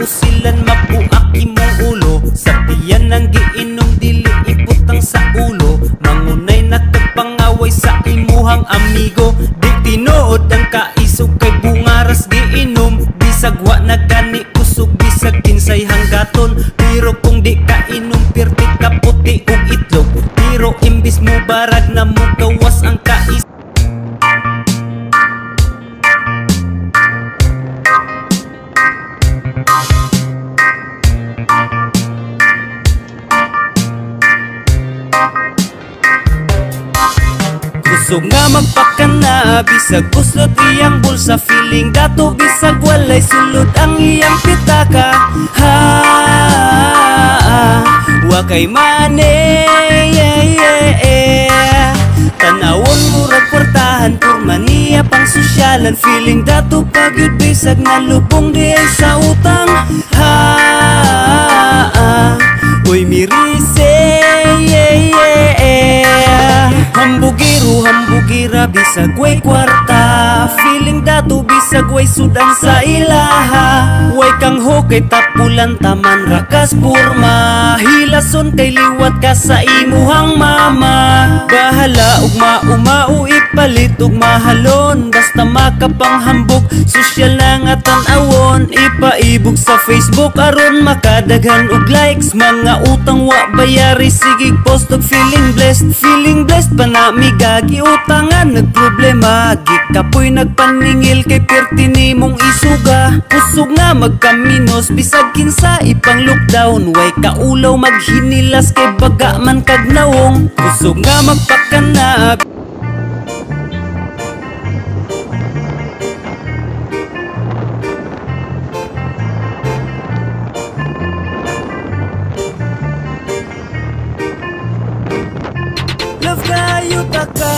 silan mapuak imong ulo. Sa tiyan ng giinom dili iputang sa ulo. Mangunay nakapangaway sa imuhang amigo. Di tinuod ang kaisog kay bungaras giinom. Bisag wa na gani usog, bisag kinsay hanggaton. Pero kung di ka inom pirti ka puti ug itlog. Pero imbis mo barag na mo gawas ang kais. Kusog nga magpakana, bisag gusto iyang bulsa. Feeling dato bisag walay sulod ang iyang pitaka. Wa kay mane, tanawon murag kwartahan, purma niya pang sosyalan. Feeling dato pagyud bisag nalubong di ay sa utang. Uy mirise, hambugiro, hambugira, bisag way kwarta. Feeling dato bisag way sudan sa ilaha. Way kang hukay tapulan taman rakas purma. Hilason kay liwat ka sa imuhang mama. Bahala ug maumau ipalit ug mahalon. Basta makapanghambog, sosyal na nga tan-awon. Ipaibog sa Facebook aron makadaghan og likes. Mga utang wa bayari, sigig post og feeling blessed. Feeling blessed pa na migagi utangan nagproblema. Gikapoy nagpaningil kay perti nimong isuga. Kusog nga magkaminos bisag kinsa ipang lockdown. Way kaulaw maghinilas kay baga man kag nawong. Kusog nga magpakana. Love kaayo taka,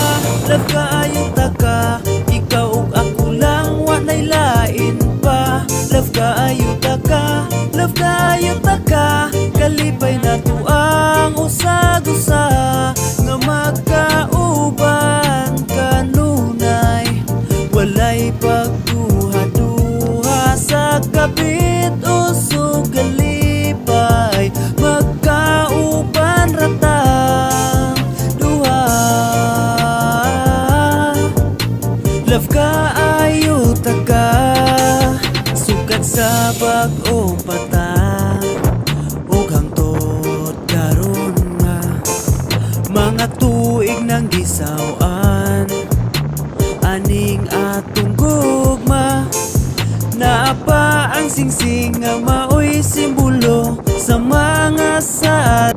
love kaayo taka. Ikaw ug ako lang, wanay lain pa. Love kaayo taka, love kaayo taka. Kalipay na to ang usag-usa. Nga magkauban kanunay. Walay pagduha-duha sa kapit usog galipay. Magkauban rata. Love kaayo taka, sukat sa bag-o pata. Ug hangtod karon nga mga tuig nang gisaw-an. Aning atong gugma, naapa ang singsing nga maoy simbolo sa mga saat.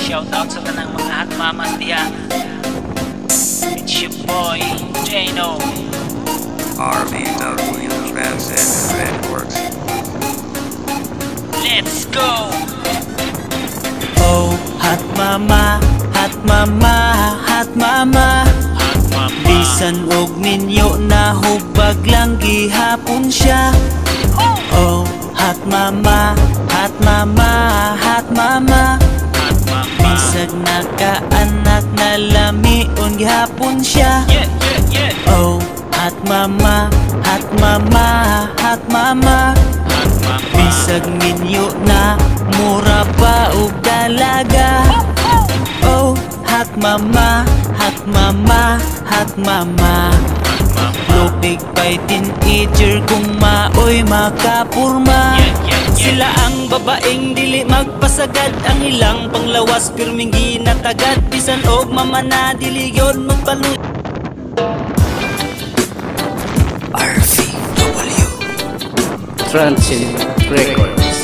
Shout out sa kanang mga hot mamas diha. It's your boy, Jano. RBW Transit Networks. Let's go! Oh, hot mama, hot mama, hot mama. Hot mama. Bisan og ninyo na hubag lang gihapon siya. Oh, hot mama, hot mama, hot mama. Bisag nakaanak na lamion gihapon siya. Oh, hot mama, hot mama, hot mama. Bisag minyo na mura pa og dalaga. Oh, hot mama, hot mama, hot mama. Lupig pa'y teenager kung maoy makapurma. Sila ang babaeng dili magpasagad. Ang ilang panglawas pirming ginatagad. Bisan og mama na dili yun magpalut. RVW Transit Records.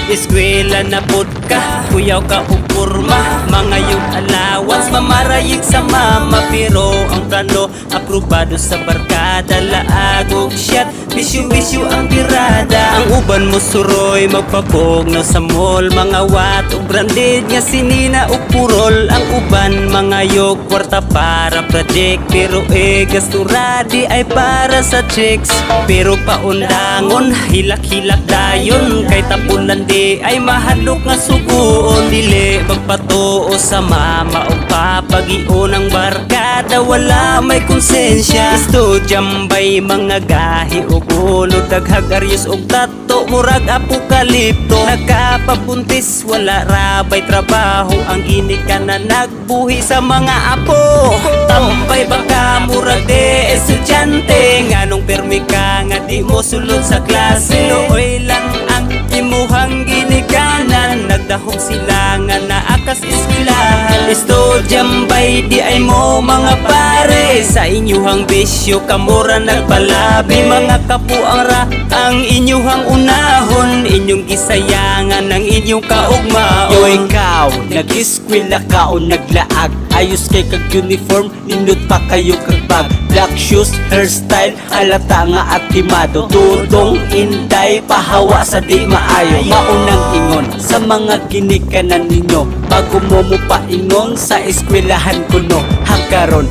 Eskwela na pod ka, kuyaw ka o kurma, mga yung allowance, mamarayig sa mama. Pero ang plano, aprobado sa barkada, laag og shot, bisyo-bisyo ang tirada. Ang uban mo suroy, magpapugnaw sa mall, mga wat o branded nga sinina o purol. Ang uban, mga yok, kwarta para project, pero gastura di ay para sa chicks. Pero paundangon, hilak-hilak dayon, kay tapunan di ay mahalok nga suguon. Dili magpatuo sa mama o papagion ang barkada, wala may konsensya. Estudyambay mga gahi o ulo, daghag aryos o tato, murag apokalipto. Nagkapabuntis, wala rabay trabaho, ang ginika na nagbuhi sa mga apo. Tambay baka murag de estudyante, nganong permi ka nga di mo sulod sa klase. Looy lang ang imuhang ginikanan, nagdahog sila nga naakas eskwelahan. Estudyambay di ay mo mga pare, sa inyuhang bisyo kamura nagpalabi. Mga kapuang ra ang inyuhang unahon, inyong gisayangan ang inyong kaugmaon. Yo ikaw, nag-eskwela ka o naglaag, ayos kay kag uniform, nindot pa kayo kag bag. Black shoes, hairstyle, halata nga atimado. Tudong inday, pahawa sa di maayo. Maunang ingon sa mga ginikanan ninyo, bago mo paingon sa eskwelahan kuno. Hakaron